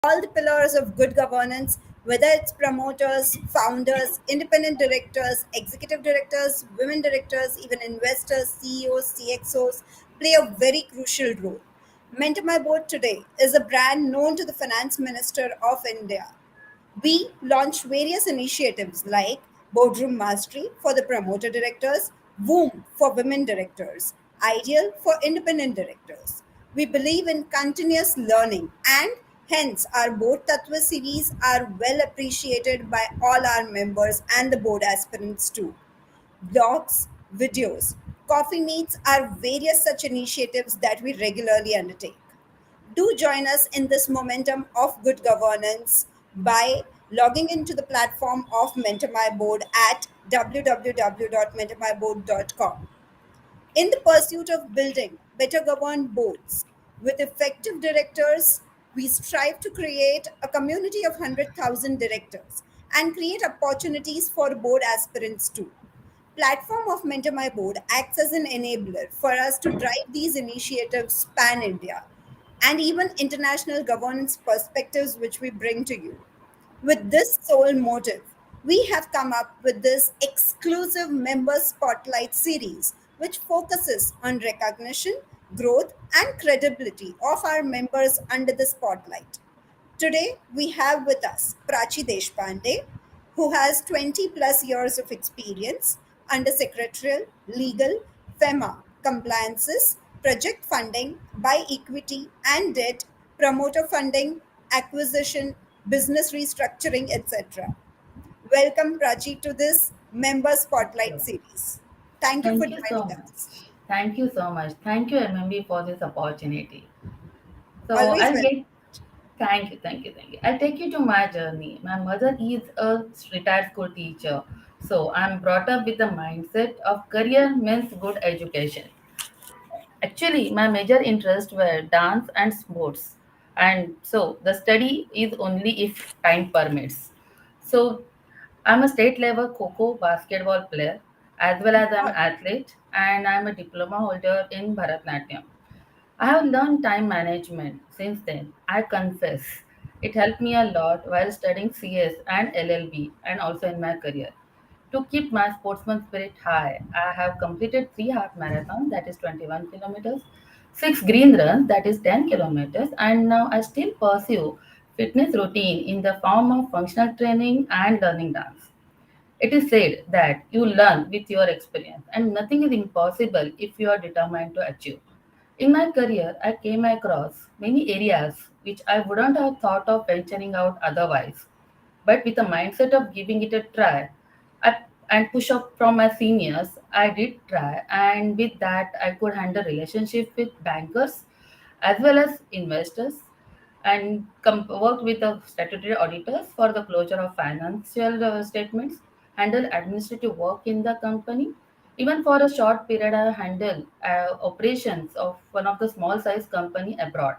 all the pillars of good governance, whether it's promoters, founders, independent directors, executive directors, women directors, even investors, CEOs, CXOs play a very crucial role. Mentor My Board today is a brand known to the Finance Minister of India. We launched various initiatives like Boardroom Mastery for the promoter directors, WOOM for women directors, Ideal for independent directors. We believe in continuous learning, and hence our Board Tattva series are well appreciated by all our members and the board aspirants too. Blogs, videos, coffee meets are various such initiatives that we regularly undertake. Do join us in this momentum of good governance by logging into the platform of Mentor My Board at www.mentormyboard.com. In the pursuit of building better governed boards with effective directors, we strive to create a community of 100,000 directors and create opportunities for board aspirants too. Platform of Mentor My Board acts as an enabler for us to drive these initiatives pan India and even international governance perspectives which we bring to you. With this sole motive, we have come up with this exclusive member spotlight series which focuses on recognition, growth, and credibility of our members under the spotlight. Today, we have with us Prachi Deshpande, who has 20 plus years of experience under secretarial, legal, FEMA, compliances, project funding, by equity and debt, promoter funding, acquisition, business restructuring, etc. Welcome, Prachi, to this Member Spotlight So, series. Thank you for thank you so joining us. much. Thank you so much. Thank you, MMB, for this opportunity. So, Always I'll welcome. get thank you. I'll take you to my journey. My mother is a retired school teacher. So, I'm brought up with the mindset of career means good education. Actually, my major interests were dance and sports. And so, the study is only if time permits. So, I'm a state level Kho basketball player as well as I'm God. athlete and I'm a diploma holder in Bharatnatyam. I have learned time management since then. I confess it helped me a lot while studying CS and LLB and also in my career. To keep my sportsman spirit high, I have completed 3 half marathons, that is 21 kilometers, 6 green runs, that is 10 kilometers, and now I still pursue fitness routine in the form of functional training and learning dance. It is said that you learn with your experience, and nothing is impossible if you are determined to achieve. In my career, I came across many areas which I wouldn't have thought of venturing out otherwise. But with a mindset of giving it a try and push up from my seniors, I did try. And with that, I could handle relationships with bankers as well as investors and worked with the statutory auditors for the closure of financial statements, handle administrative work in the company. Even for a short period, I handled operations of one of the small size company abroad.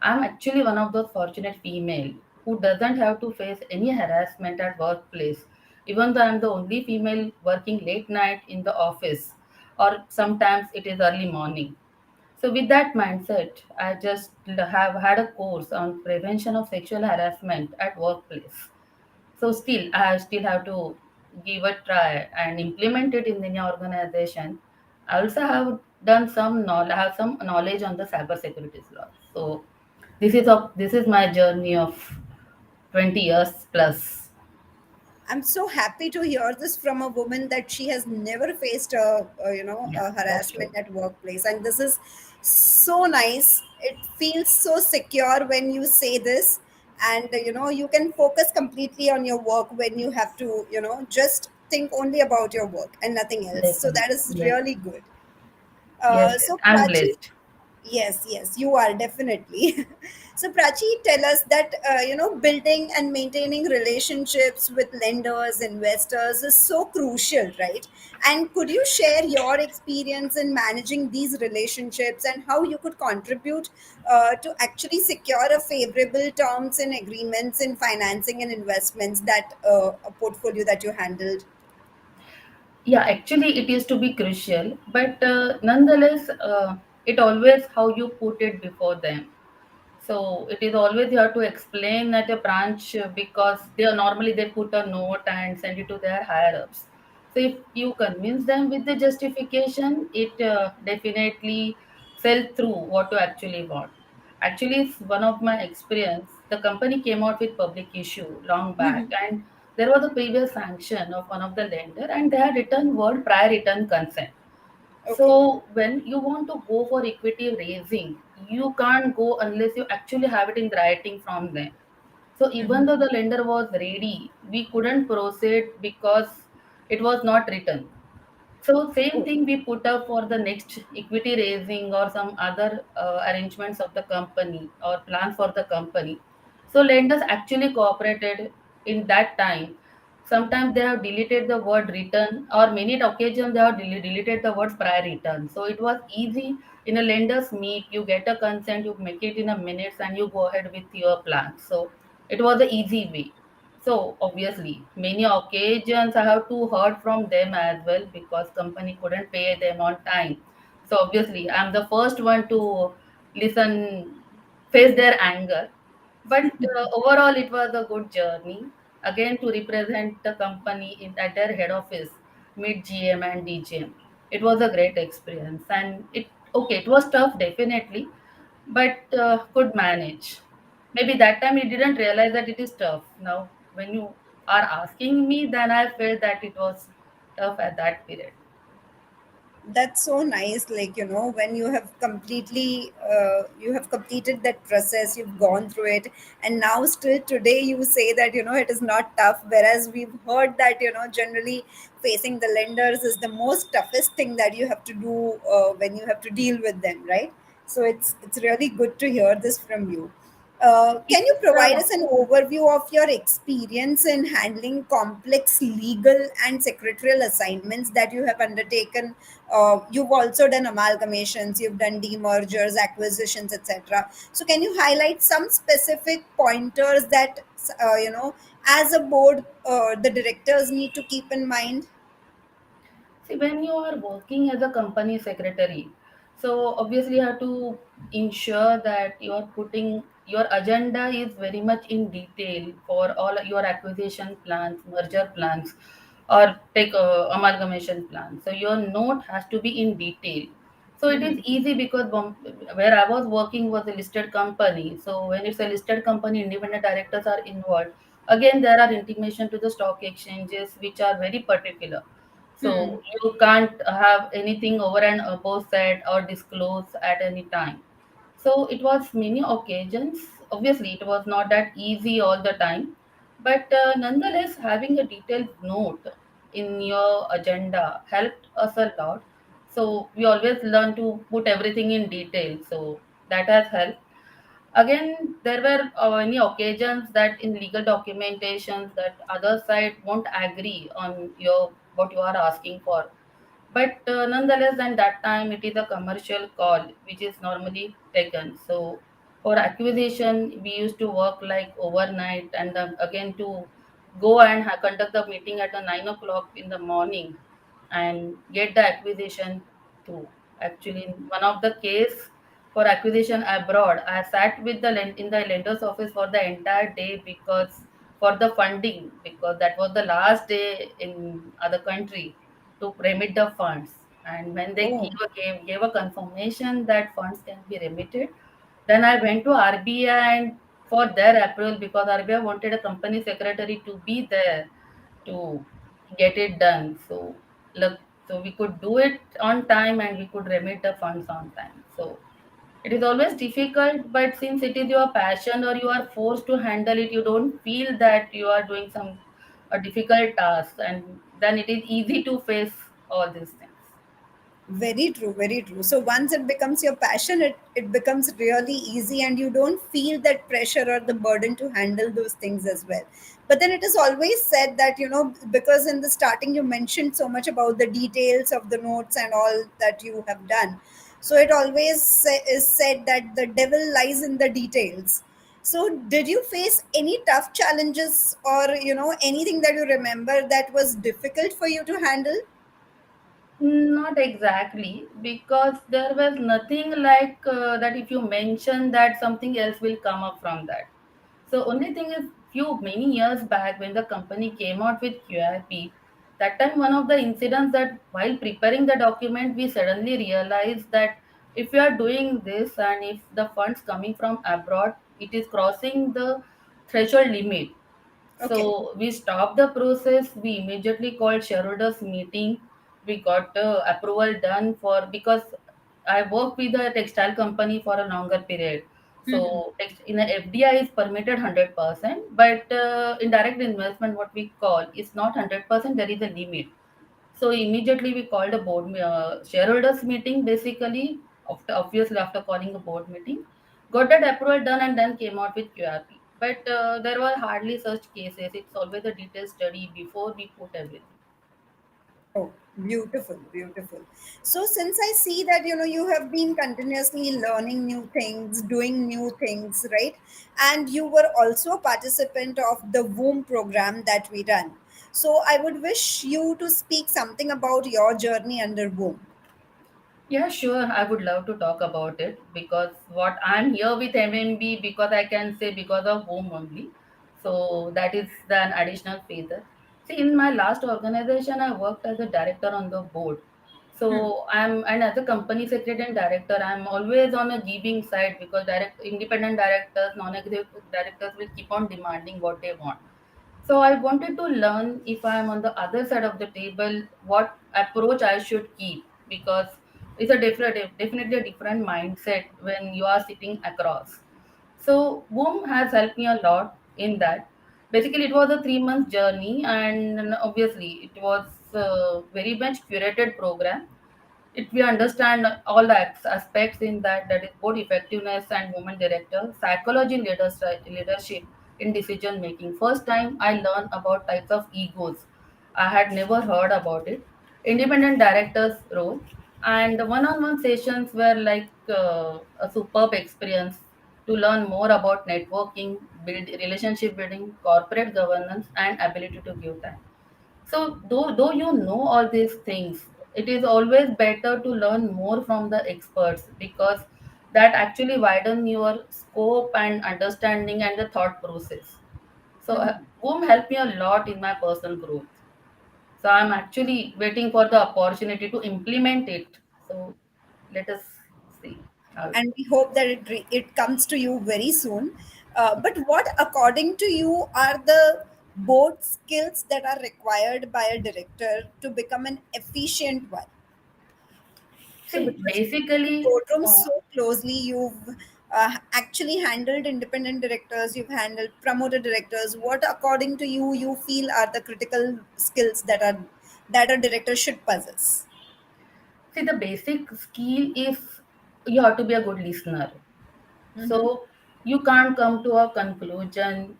I'm actually one of those fortunate female who doesn't have to face any harassment at workplace, even though I'm the only female working late night in the office, or sometimes it is early morning. So with that mindset, I just have had a course on prevention of sexual harassment at workplace. So still have to give a try and implement it in any organization. I also have done some knowledge, have some knowledge on the cyber security law. So this is my journey of 20 years plus. I'm so happy to hear this from a woman that she has never faced Yeah, a that's harassment true. at workplace, and this is so nice. It feels so secure when you say this, and you can focus completely on your work when you have to just think only about your work and nothing else. So Definitely. that is Yes. really good. Yes. So I'm Prachi, blessed. yes, you are definitely. So, Prachi, tell us that building and maintaining relationships with lenders, investors is so crucial, right? And could you share your experience in managing these relationships and how you could contribute to actually secure a favorable terms and agreements in financing and investments that a portfolio that you handled? Yeah, actually, it is to be crucial, but nonetheless, it always how you put it before them. So it is always you have to explain at a branch because they are normally they put a note and send it to their higher ups. So if you convince them with the justification, it definitely sell through what you actually want. Actually, it's one of my experience. The company came out with public issue long back, and there was a previous sanction of one of the lender, and they had written word prior written consent. Okay. So when you want to go for equity raising, you can't go unless you actually have it in writing from them. So even though the lender was ready, we couldn't proceed because it was not written. So same Oh, thing we put up for the next equity raising or some other arrangements of the company or plans for the company. So lenders actually cooperated in that time. Sometimes they have deleted the word written, or many occasions they have deleted the words prior written. So it was easy in a lender's meet. You get a consent, you make it in a minutes, and you go ahead with your plan. So it was the easy way. So obviously, many occasions I have to heard from them as well because company couldn't pay them on time. So obviously, I'm the first one to listen, face their anger. But overall, it was a good journey. Again, to represent the company at their head office, meet GM and DGM. It was a great experience, and it was tough definitely, but could manage. Maybe that time you didn't realize that it is tough. Now, when you are asking me, then I felt that it was tough at that period. that's so nice. Like, when you have completed that process, you've gone through it, and now still today you say that, it is not tough. Whereas we've heard that, generally facing the lenders is the most toughest thing that you have to do when you have to deal with them, right? So it's really good to hear this from you. Can you It's provide us an overview of your experience in handling complex legal and secretarial assignments that you have undertaken? You've also done amalgamations, you've done demergers, acquisitions, etc. So, can you highlight some specific pointers that, as a board, the directors need to keep in mind? See, when you are working as a company secretary, so obviously you have to ensure that you are putting your agenda is very much in detail for all your acquisition plans, merger plans, or take amalgamation plans. So your note has to be in detail. So it is easy because where I was working was a listed company. So when it's a listed company, independent directors are involved. Again, there are intimation to the stock exchanges which are very particular, so you can't have anything over and above said or disclose at any time. So it was many occasions. Obviously, it was not that easy all the time, but nonetheless, having a detailed note in your agenda helped us a lot. So we always learn to put everything in detail. So that has helped. Again, there were many occasions that in legal documentations that other side won't agree on your what you are asking for. But nonetheless, then that time it is a commercial call which is normally taken. So for acquisition, we used to work like overnight, and again to go and conduct the meeting at 9 o'clock in the morning and get the acquisition through. Actually, in one of the case for acquisition abroad, I sat with in the lender's office for the entire day because for the funding, because that was the last day in other country to remit the funds. And when they Oh, gave a confirmation that funds can be remitted, then I went to RBI and for their approval because RBI wanted a company secretary to be there to get it done. So look, so we could do it on time and we could remit the funds on time. So it is always difficult, but since it is your passion or you are forced to handle it, you don't feel that you are doing some a difficult task, and then it is easy to face all these things. very true, very true. So once it becomes your passion, it becomes really easy and you don't feel that pressure or the burden to handle those things as well. But then it is always said that, because in the starting you mentioned so much about the details of the notes and all that you have done. So it always is said that the devil lies in the details. So did you face any tough challenges or, anything that you remember that was difficult for you to handle? Not exactly, because there was nothing like that. If you mention that, something else will come up from that. So only thing is, few many years back when the company came out with QRP, that time one of the incidents that while preparing the document, we suddenly realized that if we are doing this and if the funds coming from abroad, it is crossing the threshold limit. Okay. So we stopped the process. We immediately called shareholders meeting. We got approval done for, because I worked with a textile company for a longer period. Mhm. So in a FDI is permitted 100%, but indirect investment, what we call, is not 100%. There is a limit. So immediately we called a shareholders meeting. Basically, after obviously after calling a board meeting, got that approval done and then came out with QRP. But there were hardly such cases. It's always a detailed study before we put everything. Oh, beautiful, beautiful. So, since I see that you have been continuously learning new things, doing new things, right? And you were also a participant of the WOM program that we run. So, I would wish you to speak something about your journey under WOM. Yeah, sure. I would love to talk about it, because what I'm here with MMB, because I can say because of home only. So that is an additional feather. See, in my last organization, I worked as a director on the board. Hmm. So and as a company secretary and director, I'm always on a giving side, because independent directors, non-executive directors will keep on demanding what they want. So I wanted to learn, if I'm on the other side of the table, what approach I should keep, because it's a definitely a different mindset when you are sitting across. So Boom has helped me a lot in that. Basically, it was a 3 month journey, and obviously it was a very much curated program. If we understand all the aspects in that, that is board effectiveness and women director psychology, leadership in decision making. First time I learned about types of egos. I had never heard about it. Independent directors role, and the one-on-one sessions were like a superb experience to learn more about networking, build relationship building, corporate governance, and ability to give time. So, though you know all these things, it is always better to learn more from the experts, because that actually widen your scope and understanding and the thought process. So, Boom helped me a lot in my personal growth. So, I'm actually waiting for the opportunity to implement it. So, let us see how it And we hope that it comes to you very soon. But what, according to you, are the board skills that are required by a director to become an efficient one? So, see. because you've been in Basically, boardrooms so closely, you've actually handled independent directors, you've handled promoted directors. What, according to you, you feel are the critical skills that a director should possess? see, the basic skill is you have to be a good listener. Mm-hmm. So you can't come to a conclusion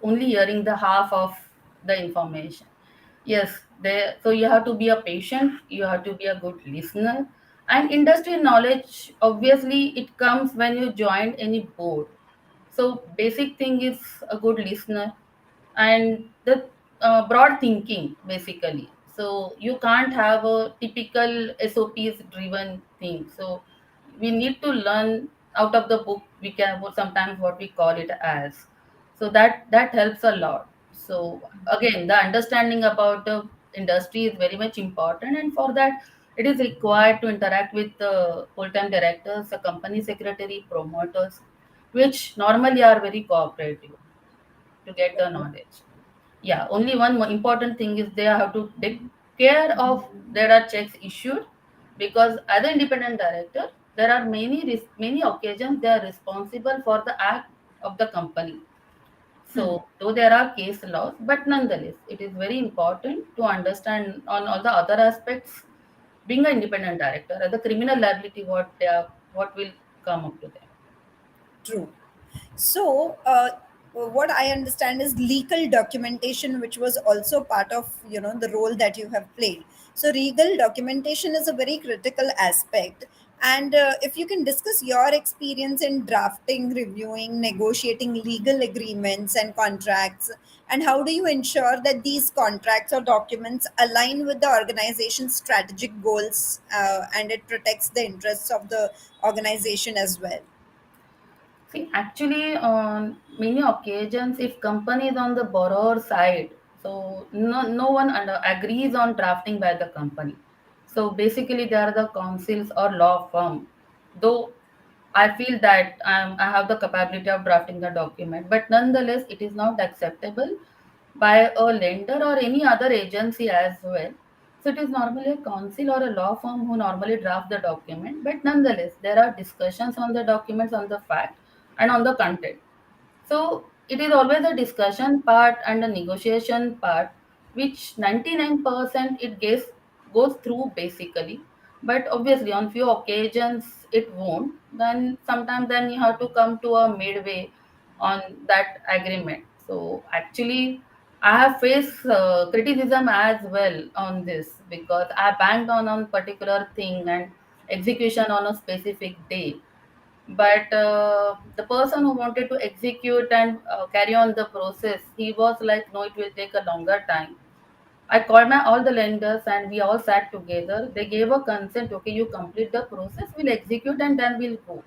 only hearing the half of the information. Yes, there. So you have to be a patient. You have to be a good listener, and industry knowledge. Obviously, it comes when you join any board. So basic thing is a good listener, and the broad thinking basically. So you can't have a typical SOPs driven thing. So we need to learn out of the book. We can sometimes what we call it as. So that helps a lot. So again, the understanding about the industry is very much important, and for that it is required to interact with the full-time directors, the company secretary, promoters, which normally are very cooperative to get the knowledge. Yeah, only one more important thing is they have to take care of there are checks issued, because as an independent director, there are many occasions they are responsible for the act of the company. Hmm. So though there are case laws, but nonetheless, it is very important to understand on all the other aspects. Being an independent director, as a criminal liability, what will come up to them. True. So, what I understand is legal documentation, which was also part of the role that you have played. So, legal documentation is a very critical aspect. And if you can discuss your experience in drafting, reviewing, negotiating legal agreements and contracts, and how do you ensure that these contracts or documents align with the organization's strategic goals, and it protects the interests of the organization as well? See, actually, on many occasions, if company is on the borrower side, so no one agrees on drafting by the company. So basically, they are the councils or law firm. Though I feel that I have the capability of drafting the document, but nonetheless, it is not acceptable by a lender or any other agency as well. So it is normally a council or a law firm who normally draft the document, but nonetheless, there are discussions on the documents, on the fact, and on the content. So it is always a discussion part and a negotiation part, which 99% it goes through basically. But obviously, on few occasions it won't. Then sometimes then you have to come to a midway on that agreement. So actually, I have faced criticism as well on this because I banked on particular thing and execution on a specific day, but the person who wanted to execute and carry on the process, he was like, no, it will take a longer time. I called my all the lenders and we all sat together. They gave a consent, okay, you complete the process, we'll execute and then we'll go.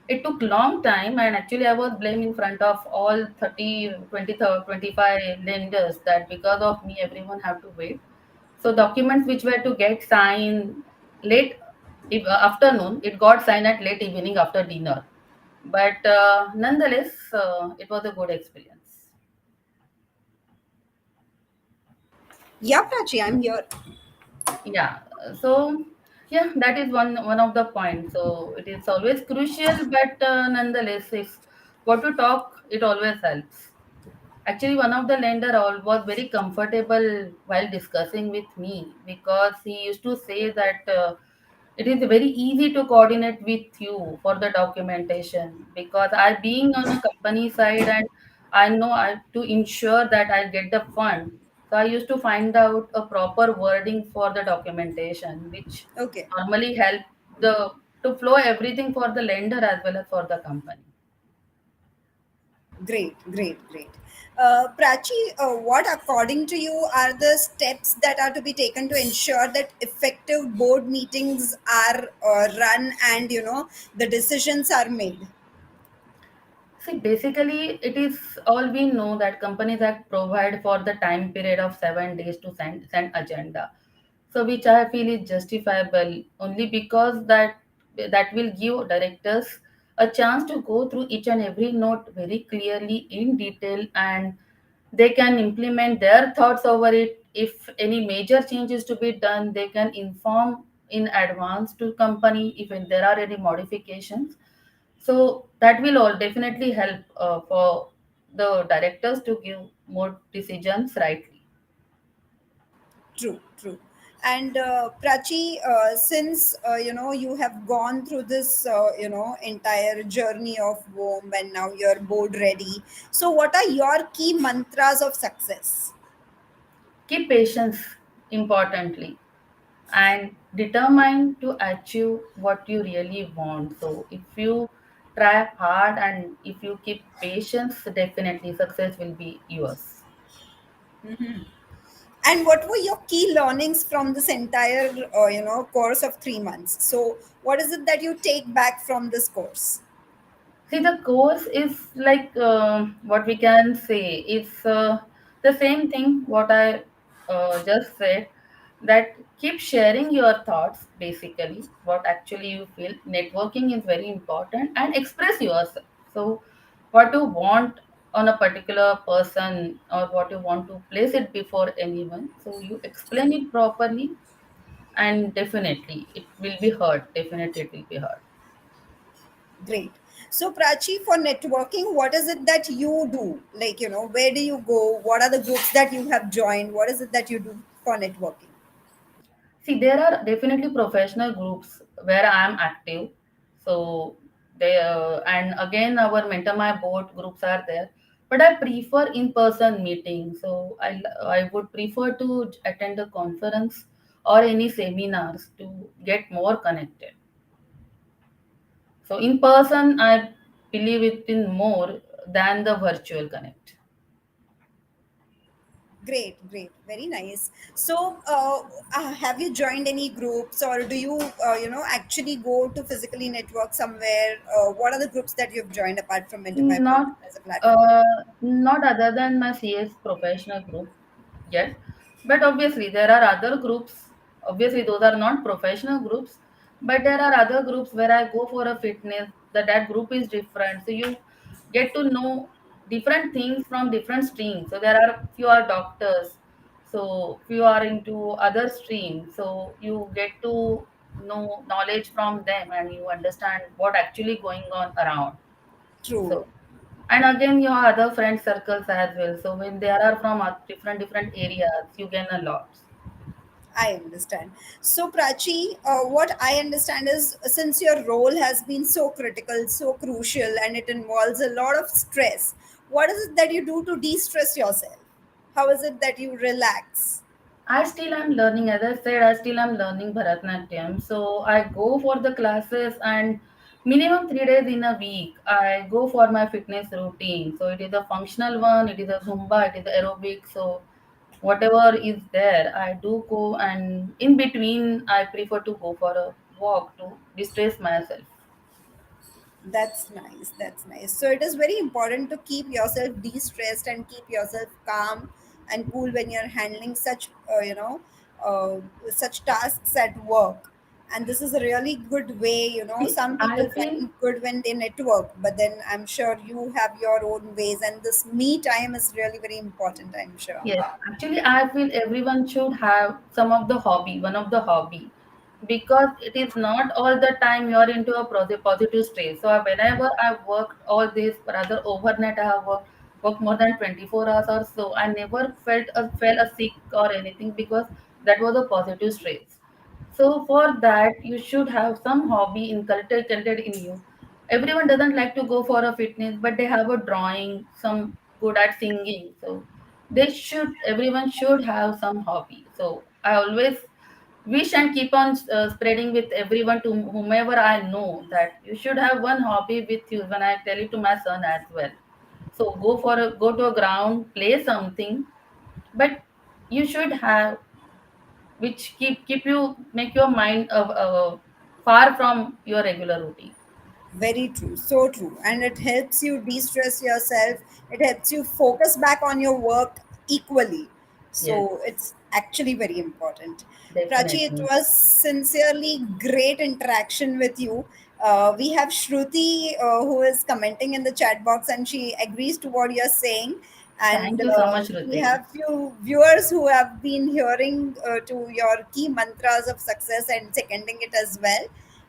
It took long time, and actually I was blamed in front of all 30, 20, 25 lenders that because of me everyone have to wait. So documents which were to get signed late afternoon, it got signed at late evening after dinner. But nonetheless, it was a good experience. Yeah, Prachi, I'm here. Yeah. So yeah, that is one of the points. So it is always crucial, but nonetheless, if what to talk, it always helps. Actually, one of the lender all was very comfortable while discussing with me because he used to say that it is very easy to coordinate with you for the documentation because I being on a company side and I know I to ensure that I get the fund. So I used to find out a proper wording for the documentation, which Okay. normally help the to flow everything for the lender as well as for the company. Great, great, great. Prachi, what according to you are the steps that are to be taken to ensure that effective board meetings are run, and the decisions are made? See, basically, it is all we know that Companies Act provide for the time period of 7 days to send agenda. So, which I feel is justifiable only because that will give directors a chance to go through each and every note very clearly in detail, and they can implement their thoughts over it. If any major changes to be done, they can inform in advance to company if there are any modifications. So that will all definitely help for the directors to give more decisions rightly. True, true. And Prachi, since you have gone through this entire journey of WOM, and now you're board ready. So, what are your key mantras of success? Keep patience importantly and determine to achieve what you really want. So if you try hard and if you keep patience, definitely success will be yours. And what were your key learnings from this entire course of 3 months? So, what is it that you take back from this course? See, the course is like what we can say. It's the same thing what I just said. That keep sharing your thoughts. Basically, what actually you feel. Networking is very important and express yourself. So, what you want on a particular person or what you want to place it before anyone. So you explain it properly, and definitely it will be heard. Definitely it will be heard. Great. So, Prachi, for networking, what is it that you do? Like, where do you go? What are the groups that you have joined? What is it that you do for networking? See, there are definitely professional groups where I am active. So they and again our mentor my board groups are there. But I prefer in-person meetings. So I would prefer to attend a conference or any seminars to get more connected. So in person, I believe it in more than the virtual connect. Great, great, very nice. So, have you joined any groups, or do you, actually go to physically network somewhere? What are the groups that you've joined apart from Mentor My Board Not, as a platform? not other than my CS professional group yet, but obviously there are other groups. Obviously, those are not professional groups, but there are other groups where I go for a fitness. That group is different, so you get to know different things from different streams. So there are few are doctors, so few are into other streams. So you get to know knowledge from them, and you understand what actually going on around. True. So, and again, your other friend circles as well. So when they are from different areas, you gain a lot. I understand. So, Prachi, what I understand is since your role has been so critical, so crucial, and it involves a lot of stress, what is it that you do to de stress yourself? How is it that you relax? I still am learning. As I said, I still am learning Bharatanatyam. So I go for the classes and minimum 3 days in a week. I go for my fitness routine. So it is a functional one. It is a Zumba. It is aerobic. So whatever is there, I do go. And in between, I prefer to go for a walk to distress myself. That's nice. That's nice. So it is very important to keep yourself de-stressed and keep yourself calm and cool when you're handling such, such tasks at work. And this is a really good way. See, Some I people feel find good when they network, but then I'm sure you have your own ways, and this me time is really very important. I'm sure. yes, actually, I feel everyone should have some of the hobby, one of the hobby, because it is not all the time you are into a positive state. So whenever I worked all this, rather overnight, I have worked more than 24 hours or so. I never felt a sick or anything because that was a positive stress. So for that, you should have some hobby inculcated in you. Everyone doesn't like to go for a fitness, but they have a drawing, some good at singing. So everyone should have some hobby. So I always wish and keep on spreading with everyone to whomever I know that you should have one hobby with you. When I tell it to my son as well. So go to a ground, play something, but you should have which keep you make your mind far from your regular routine. Very true, so true. And it helps you de stress yourself, it helps you focus back on your work equally. Yes, So it's actually very important. Prachi, it definitely. was sincerely great interaction with you. We have Shruti who is commenting in the chat box and she agrees to what you're saying. And Thank you so much, we Ruti. have few viewers who have been hearing to your key mantras of success and seconding it as well.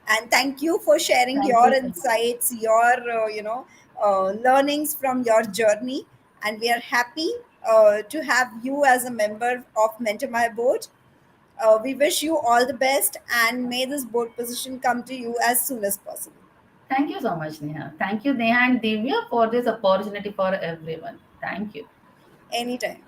And thank you for sharing Thank your you so much. insights, your learnings from your journey. And we are happy to have you as a member of Mentor My Board. We wish you all the best and may this board position come to you as soon as possible. Thank you so much, Neha. Thank you, Neha and Divya, for this opportunity for everyone. Thank you. Anytime.